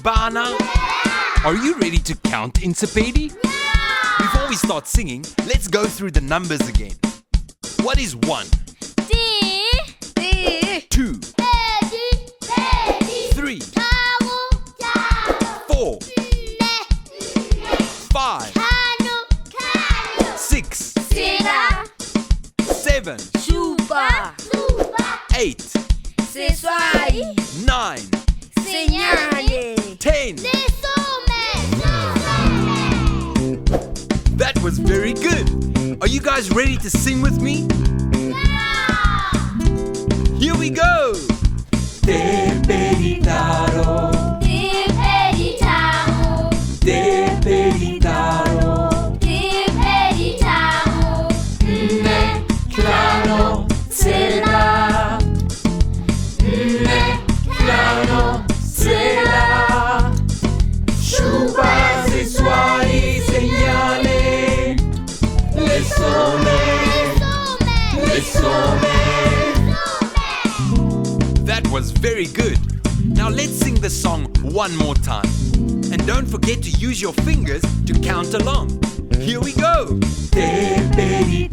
bana? Are you ready to count in Sepedi? Before we start singing, let's go through the numbers again. What is 1? 2 3 4 5 6 7 8 9 10. That was very good. Are you guys ready to sing with me? Here we go. Sepedi taro, Sepedi taro, Sepedi taro, Sepedi taro, ne klano cela, ne klano cela. Chubas e suai segnale, le some, le some. That was very good. Now let's sing the song one more time. And don't forget to use your fingers to count along. Here we go. Sepedi